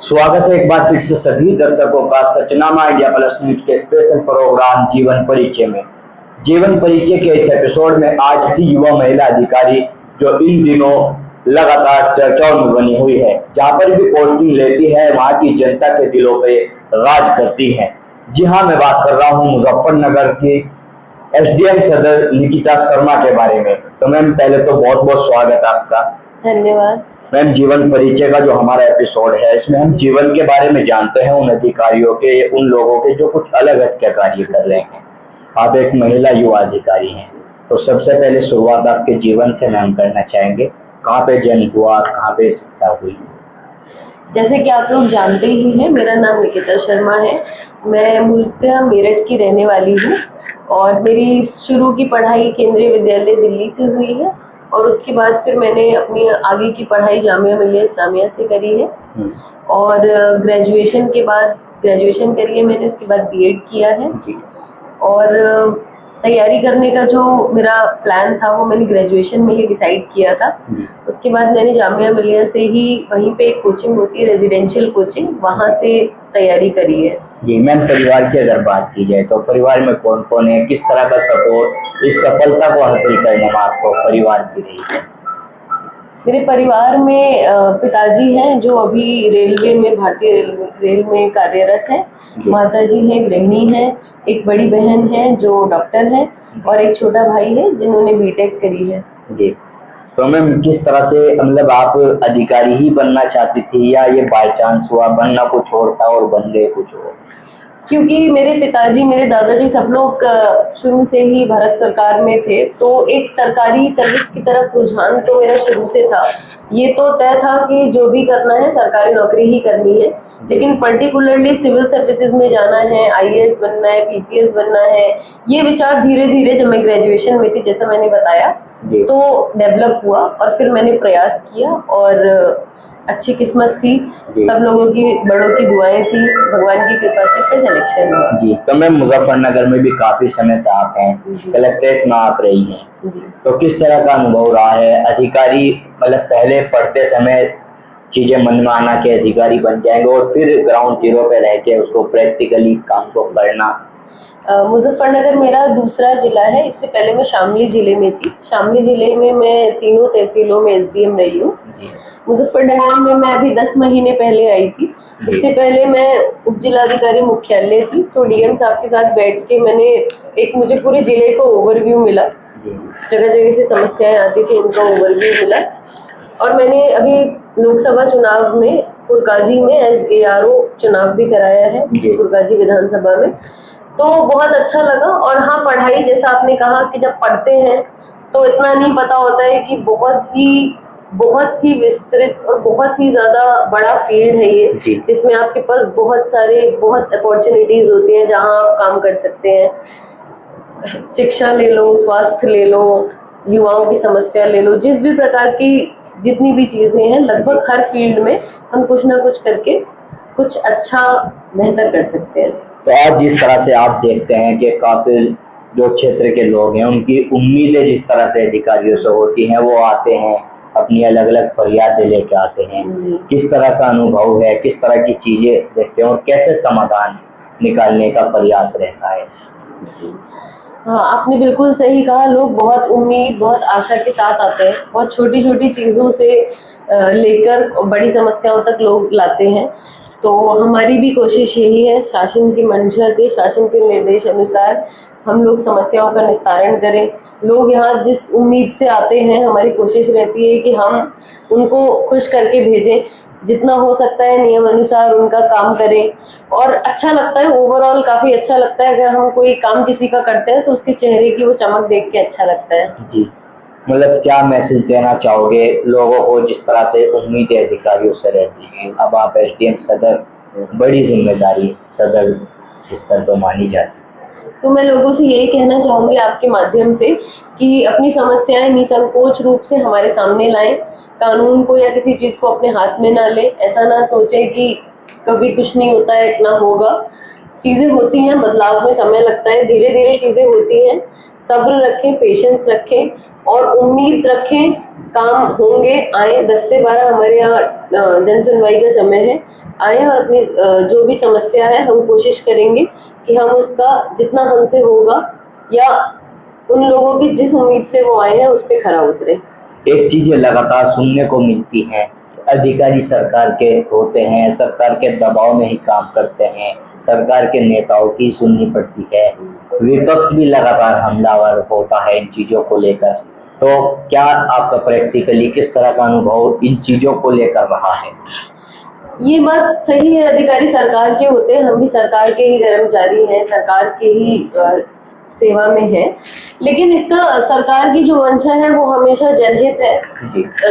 स्वागत है एक बार फिर से सभी दर्शकों का सचनामा इंडिया प्लस न्यूज के स्पेशल प्रोग्राम जीवन परिचय में। जीवन परिचय के इस एपिसोड में आज ऐसी युवा महिला अधिकारी जो इन दिनों लगातार चर्चाओं में बनी हुई है, जहां पर भी पोस्टिंग लेती है वहां की जनता के दिलों पे राज करती है। जी हाँ, मैं बात कर रहा हूँ मुजफ्फरनगर की एसडीएम सदर निकिता शर्मा के बारे में। तो मैम, पहले तो बहुत बहुत स्वागत आपका। धन्यवाद मैम, जीवन परिचय का जो हमारा एपिसोड है इसमें हम जीवन के बारे में जानते हैं, उन अधिकारियों के, उन लोगों के जो कुछ अलग हटके कार्य कर रहे हैं। आप एक महिला युवा अधिकारी हैं, तो सबसे पहले शुरुआत आपके जीवन से मैम करना चाहेंगे। कहाँ पे जन्म हुआ, कहाँ पे शिक्षा हुई? जैसे कि आप लोग जानते ही हैं, मेरा नाम निकिता शर्मा है। मैं मूलतः मेरठ की रहने वाली हूँ और मेरी शुरू की पढ़ाई केंद्रीय विद्यालय दिल्ली से हुई है और उसके बाद फिर मैंने अपनी आगे की पढ़ाई जामिया मिलिया इस्लामिया से करी है और ग्रेजुएशन के बाद ग्रेजुएशन करी है मैंने। उसके बाद बीएड किया है और तैयारी करने का जो मेरा प्लान था वो मैंने ग्रेजुएशन में ही डिसाइड किया था। उसके बाद मैंने जामिया मिलिया से ही, वहीं पे एक कोचिंग होती है रेजिडेंशियल कोचिंग, वहाँ से तैयारी करी है। जी मैम, परिवार की अगर बात की जाए तो परिवार में कौन कौन है, किस तरह का सपोर्ट इस सफलता को हासिल करने में आपको परिवार की रही है? मेरे परिवार में पिताजी हैं जो अभी रेलवे में, भारतीय रेल में कार्यरत है। माताजी हैं, गृहिणी हैं, एक बड़ी बहन है जो डॉक्टर है और एक छोटा भाई है जिन्होंने बीटेक करी है। जी, तो मैम किस तरह से, मतलब आप अधिकारी ही बनना चाहती थी या ये बाय चांस हुआ, बनना कुछ और था और बन गए कुछ और? क्योंकि मेरे पिताजी, मेरे दादाजी सब लोग शुरू से ही भारत सरकार में थे, तो एक सरकारी सर्विस की तरफ रुझान तो मेरा शुरू से था। ये तो तय था कि जो भी करना है सरकारी नौकरी ही करनी है, लेकिन पर्टिकुलरली सिविल सर्विसेज में जाना है, आईएएस बनना है, पीसीएस बनना है, ये विचार धीरे धीरे जब मैं ग्रेजुएशन में थी, जैसा मैंने बताया, तो डेवलप हुआ और फिर मैंने प्रयास किया और अच्छी किस्मत थी, सब लोगों की, बड़ों की दुआएं थी, भगवान की कृपा से फिर सिलेक्शन हुआ। जी, तो मैं मुजफ्फरनगर में भी काफी समय से आप हैं, कलेक्ट्रेट में आप रही हैं, तो किस तरह का अनुभव रहा है? अधिकारी, मतलब पहले पढ़ते समय चीजें मन में आना के अधिकारी बन जाएंगे और फिर ग्राउंड जीरो पे रह के उसको प्रैक्टिकली काम को करना। मुजफ्फरनगर मेरा दूसरा जिला है। इससे पहले मैं शामली जिले में थी। शामली जिले में मैं 3 तहसीलों में एसडीएम रही हूँ। मुजफ्फरनगर में मैं अभी 10 महीने पहले आई थी। इससे पहले मैं उप जिलाधिकारी मुख्यालय थी, तो डीएम साहब के साथ बैठ के मैंने मुझे पूरे जिले का ओवरव्यू मिला, जगह जगह से समस्याएं आती थी उनका ओवरव्यू मिला। और मैंने अभी लोकसभा चुनाव में पुरकाजी में एज एआरओ चुनाव भी कराया है, पुरकाजी विधानसभा में, तो बहुत अच्छा लगा। और हाँ, पढ़ाई, जैसा आपने कहा कि जब पढ़ते हैं तो इतना नहीं पता होता है कि बहुत ही विस्तृत और बहुत ही ज्यादा बड़ा फील्ड है ये, जिसमें आपके पास बहुत अपॉर्चुनिटीज होती हैं जहां आप काम कर सकते हैं। शिक्षा ले लो, स्वास्थ्य ले लो, युवाओं की समस्या ले लो, जिस भी प्रकार की जितनी भी चीजें हैं, लगभग हर फील्ड में हम कुछ ना कुछ करके कुछ अच्छा बेहतर कर सकते हैं। तो आज जिस तरह से आप देखते हैं कि काफी जो क्षेत्र के लोग हैं उनकी उम्मीदें जिस तरह से अधिकारियों से होती हैं, वो आते हैं अपनी अलग अलग फरियादें लेके आते हैं, किस तरह का अनुभव है, किस तरह की चीजें देखते हैं और कैसे समाधान निकालने का प्रयास रहता है? जी हाँ, आपने बिल्कुल सही कहा। लोग बहुत उम्मीद, बहुत आशा के साथ आते हैं। बहुत छोटी छोटी चीज़ों से लेकर बड़ी समस्याओं तक लोग लाते हैं। तो हमारी भी कोशिश यही है, शासन की मंशा के, शासन के निर्देश अनुसार हम लोग समस्याओं का निस्तारण करें। लोग यहाँ जिस उम्मीद से आते हैं, हमारी कोशिश रहती है कि हम उनको खुश करके भेजें, जितना हो सकता है नियम अनुसार उनका काम करें। और अच्छा लगता है, ओवरऑल काफ़ी अच्छा लगता है। अगर हम कोई काम किसी का करते हैं तो उसके चेहरे की वो चमक देख के अच्छा लगता है। जी, मतलब क्या मैसेज देना चाहोगे लोगों को जिस तरह से उम्मीदें अधिकारियों से रहती हैं? अब आप एसडीएम सदर, बड़ी जिम्मेदारी सदर स्तर पर मानी जाती है, तो मैं लोगों से यही कहना चाहूँगी आपके माध्यम से कि अपनी समस्याएं निसंकोच रूप से हमारे सामने लाएं। कानून को या किसी चीज़ को अपने हाथ में ना लें। ऐसा ना सोचें कि कभी कुछ नहीं होता है, इतना होगा। चीजें होती हैं, बदलाव में समय लगता है, धीरे धीरे चीजें होती हैं। सब्र रखें, पेशेंस रखें और उम्मीद रखें, काम होंगे। आए 10 से 12 हमारे यहाँ जन सुनवाई का समय है, आए और अपनी जो भी समस्या है हम कोशिश करेंगे कि हम उसका जितना हमसे होगा या उन लोगों की जिस उम्मीद से वो आए हैं उस पर खरा उतरे। एक चीज लगातार सुनने को मिलती है, अधिकारी सरकार के होते हैं, सरकार के दबाव में ही काम करते हैं, सरकार के नेताओं की सुननी पड़ती है, विपक्ष भी लगातार हमलावर होता है इन चीजों को लेकर। तो क्या आपका प्रैक्टिकली किस तरह का अनुभव इन चीजों को लेकर रहा है? ये बात सही है, अधिकारी सरकार के होते हैं, हम भी सरकार के ही कर्मचारी हैं, सरकार के ही सेवा में है, लेकिन इसका सरकार की जो मंशा है वो हमेशा जनहित है,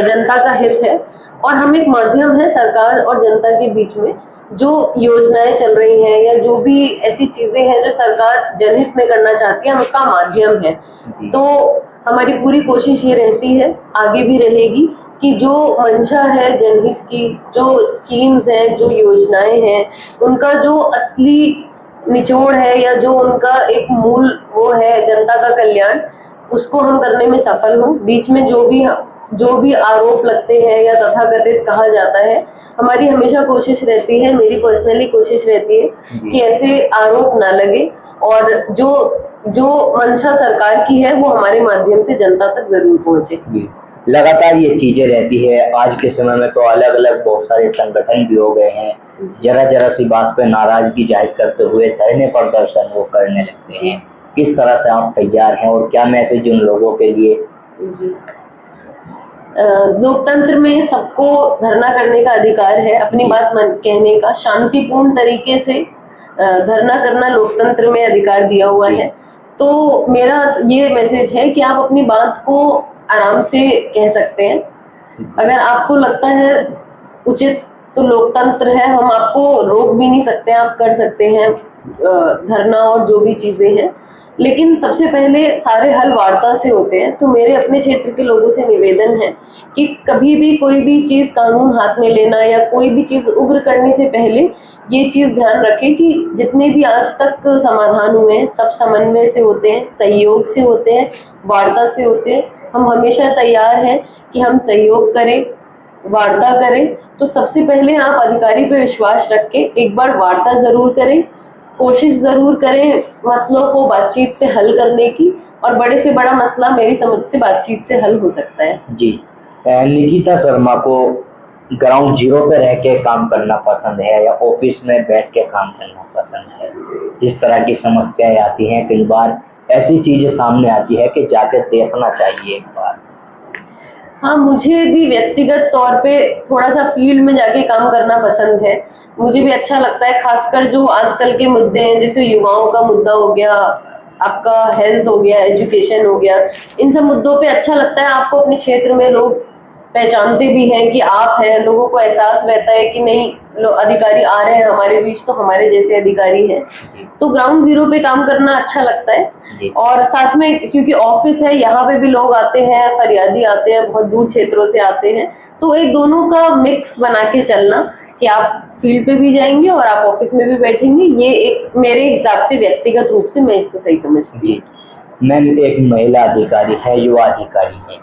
जनता का हित है। और हम एक माध्यम है सरकार और जनता के बीच में। जो योजनाएं चल रही हैं या जो भी ऐसी चीजें हैं जो सरकार जनहित में करना चाहती है, हम उसका माध्यम है। तो हमारी पूरी कोशिश ये रहती है, आगे भी रहेगी, कि जो मंशा है जनहित की, जो स्कीम्स हैं, जो योजनाएं हैं, उनका जो असली निचोड़ है या जो उनका एक मूल वो है जनता का कल्याण, उसको हम करने में सफल हों। बीच में जो भी आरोप लगते हैं या तथाकथित कहा जाता है, हमारी हमेशा कोशिश रहती है, मेरी पर्सनली कोशिश रहती है कि ऐसे आरोप ना लगे और जो मंशा सरकार की है वो हमारे माध्यम से जनता तक जरूर पहुंचे। लगातार ये चीजें रहती है। आज के समय में तो अलग अलग बहुत सारे संगठन भी हो गए हैं, जरा सी बात पे नाराजगी जाहिर करते हुए धरने प्रदर्शन वो करने लगते हैं। किस तरह से आप तैयार हैं और क्या मैसेज उन लोगों के लिए? जी, लोकतंत्र में सबको धरना करने का अधिकार है, अपनी बात कहने का, शांतिपूर्ण तरीके से धरना करना लोकतंत्र में अधिकार दिया हुआ है। तो मेरा ये मैसेज है कि आप अपनी बात को आराम से कह सकते हैं। अगर आपको लगता है उचित, तो लोकतंत्र है, हम आपको रोक भी नहीं सकते, आप कर सकते हैं धरना और जो भी चीजें हैं। लेकिन सबसे पहले सारे हल वार्ता से होते हैं। तो मेरे अपने क्षेत्र के लोगों से निवेदन है कि कभी भी कोई भी चीज कानून हाथ में लेना या कोई भी चीज उग्र करने से पहले ये चीज ध्यान रखें कि जितने भी आज तक समाधान हुए हैं सब समन्वय से होते हैं, सहयोग से होते हैं, वार्ता से होते हैं। हम हमेशा तैयार हैं कि हम सहयोग करें, वार्ता करें। तो सबसे पहले आप अधिकारी पे विश्वास रख के एक बार वार्ता जरूर करें, कोशिश जरूर करें मसलों को बातचीत से हल करने की, और बड़े से बड़ा मसला मेरी समझ से बातचीत से हल हो सकता है। जी, निकिता शर्मा को ग्राउंड जीरो पे रह के काम करना पसंद है या ऑफिस में बैठ के काम करना पसंद है? जिस तरह की समस्याएं आती हैं, कई बार ऐसी चीजें सामने आती है कि जाके देखना चाहिए एक बार। हाँ, मुझे भी व्यक्तिगत तौर पे थोड़ा सा फील्ड में जाके काम करना पसंद है। मुझे भी अच्छा लगता है, खासकर जो आजकल के मुद्दे हैं, जैसे युवाओं का मुद्दा हो गया, आपका हेल्थ हो गया, एजुकेशन हो गया, इन सब मुद्दों पे अच्छा लगता है। आपको अपने क्षेत्र में लोग पहचानते भी हैं कि आप हैं, लोगों को एहसास रहता है कि नहीं अधिकारी आ रहे हैं हमारे बीच, तो हमारे जैसे अधिकारी हैं। तो ग्राउंड जीरो पे काम करना अच्छा लगता है। और साथ में क्योंकि ऑफिस है, यहाँ पे भी लोग आते हैं, फरियादी आते हैं, बहुत दूर क्षेत्रों से आते हैं, तो एक दोनों का मिक्स बना के चलना कि आप फील्ड पे भी जाएंगे और आप ऑफिस में भी बैठेंगे, ये एक मेरे हिसाब से व्यक्तिगत रूप से मैं इसको सही समझती हूँ। मैम, एक महिला अधिकारी है, युवा अधिकारी है,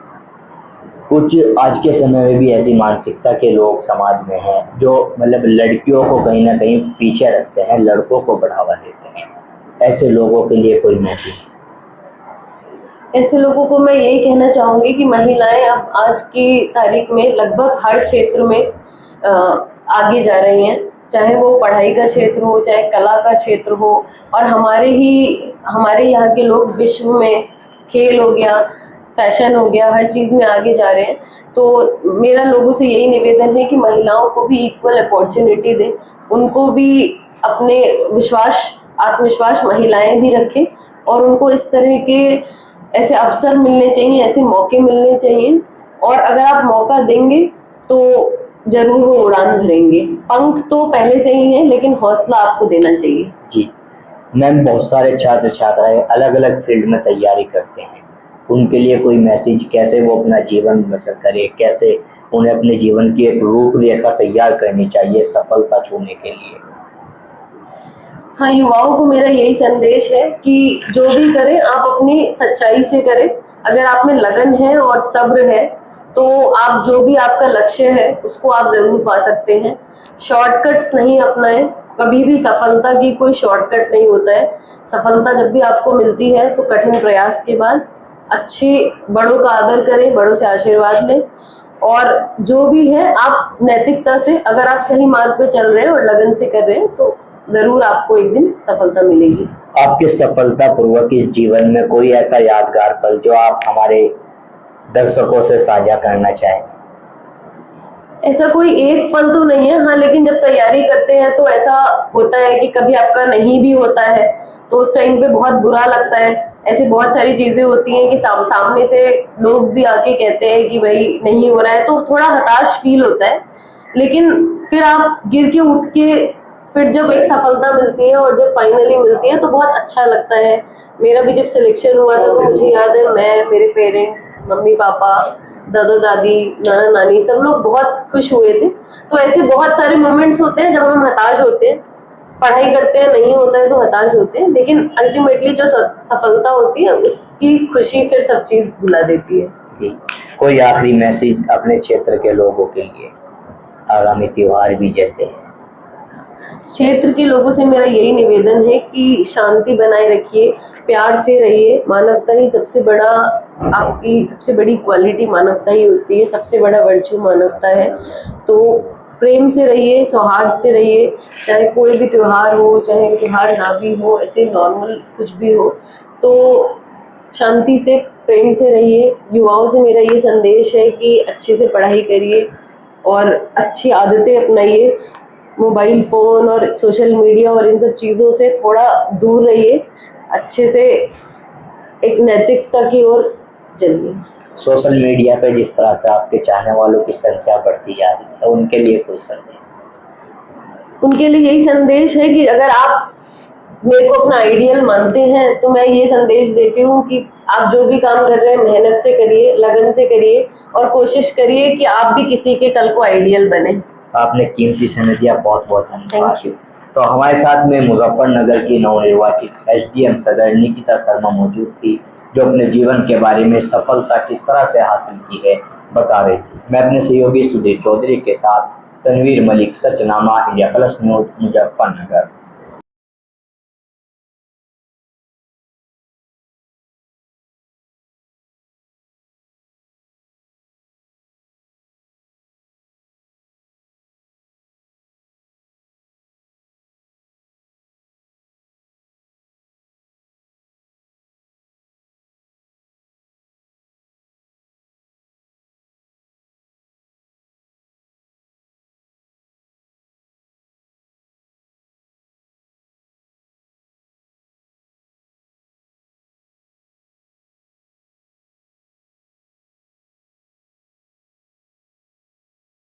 कुछ आज के समय में भी ऐसी मानसिकता के लोग समाज में हैं जो मतलब लड़कियों को कहीं ना कहीं पीछे रखते हैं, लड़कों को बढ़ावा देते हैं। ऐसे लोगों के लिए कोई मैसेज? ऐसे लोगों को मैं यही कहना चाहूंगी कि महिलाएं अब आज की तारीख में लगभग हर क्षेत्र में आगे जा रही हैं, चाहे वो पढ़ाई का क्षेत्र हो, चाहे कला का क्षेत्र हो। और हमारे यहाँ के लोग विश्व में, खेल हो गया, फैशन हो गया, हर चीज में आगे जा रहे हैं। तो मेरा लोगों से यही निवेदन है कि महिलाओं को भी इक्वल अपॉर्चुनिटी दें, उनको भी अपने आत्मविश्वास महिलाएं भी रखें और उनको इस तरह के ऐसे अवसर मिलने चाहिए, ऐसे मौके मिलने चाहिए। और अगर आप मौका देंगे तो जरूर वो उड़ान भरेंगे। पंख तो पहले से ही है, लेकिन हौसला आपको देना चाहिए। जी मैम, बहुत सारे छात्र छात्राएं अलग अलग फील्ड में तैयारी करते हैं, उनके लिए कोई मैसेज? कैसे वो अपना जीवन बसर करे, कैसे उन्हें अपने जीवन की एक रूपरेखा तैयार करनी चाहिए सफलता छूने के लिए? हाँ, युवाओं को मेरा यही संदेश है कि जो भी करें आप अपनी सच्चाई से करें। अगर आप में लगन है और सब्र है तो आप जो भी आपका लक्ष्य है उसको आप जरूर पा सकते हैं। शॉर्टकट्स नहीं अपनाएं, कभी भी सफलता की कोई शॉर्टकट नहीं होता है। सफलता जब भी आपको मिलती है तो कठिन प्रयास के बाद अच्छे बड़ों का आदर करें, बड़ों से आशीर्वाद लें और जो भी है आप नैतिकता से, अगर आप सही मार्ग पे चल रहे हैं और लगन से कर रहे हैं तो जरूर आपको एक दिन सफलता मिलेगी। आपके सफलता पूर्वक इस जीवन में कोई ऐसा यादगार पल जो आप हमारे दर्शकों से साझा करना चाहें? ऐसा कोई एक पल तो नहीं है, हाँ, लेकिन जब तैयारी करते हैं तो ऐसा होता है कि कभी आपका नहीं भी होता है तो उस टाइम पे बहुत बुरा लगता है। ऐसी बहुत सारी चीजें होती हैं कि सामने से लोग भी आके कहते हैं कि भाई नहीं हो रहा है, तो थोड़ा हताश फील होता है। लेकिन फिर आप गिर के उठ के फिर जब एक सफलता मिलती है और जब फाइनली मिलती है तो बहुत अच्छा लगता है। मेरा भी जब सिलेक्शन हुआ था तो मुझे याद है, मैं, मेरे पेरेंट्स, मम्मी पापा, दादा दादी, नाना नानी, सब लोग बहुत खुश हुए थे। तो ऐसे बहुत सारे मोमेंट्स होते हैं जब हम हताश होते हैं, पढ़ाई करते हैं नहीं होता है तो हताश होते हैं, लेकिन अल्टीमेटली जो सफलता होती है उसकी खुशी फिर सब चीज भुला देती है। कोई आखिरी मैसेज अपने क्षेत्र के लोगों के लिए, आगामी त्योहार भी जैसे है? क्षेत्र के लोगों से मेरा यही निवेदन है कि शांति बनाए रखिए, प्यार से रहिए। मानवता ही सबसे बड़ा, आपकी सबसे बड़ी क्वालिटी मानवता ही होती है, सबसे बड़ा वर्च्यू मानवता है। तो प्रेम से रहिए, सौहार्द से रहिए, चाहे कोई भी त्योहार हो, चाहे त्योहार ना भी हो, ऐसे नॉर्मल कुछ भी हो, तो शांति से, प्रेम से रहिए। युवाओं से मेरा ये संदेश है कि अच्छे से पढ़ाई करिए और अच्छी आदतें अपनाइए। मोबाइल फ़ोन और सोशल मीडिया और इन सब चीज़ों से थोड़ा दूर रहिए, अच्छे से एक नैतिकता की ओर चलिए। सोशल मीडिया पे जिस तरह से आपके चाहने वालों की संख्या बढ़ती जा रही है, उनके लिए कोई संदेश? उनके लिए यही संदेश है कि अगर आप मेरे को अपना आइडियल मानते हैं तो मैं ये संदेश देती हूँ कि आप जो भी काम कर रहे हैं मेहनत से करिए, लगन से करिए और कोशिश करिए कि आप भी किसी के कल को आइडियल बने। आपने कीमती समय दिया, बहुत बहुत धन्यवाद। Thank you. तो हमारे साथ में मुजफ्फरनगर की नवनिर्वाचित एसडीएम सदर निकिता शर्मा मौजूद थी, जो अपने जीवन के बारे में सफलता किस तरह से हासिल की है बता रही थी। मैं अपने सहयोगी सुधीर चौधरी के साथ तनवीर मलिक, सचनामा इंडिया प्लस न्यूज़, मुजफ्फरनगर।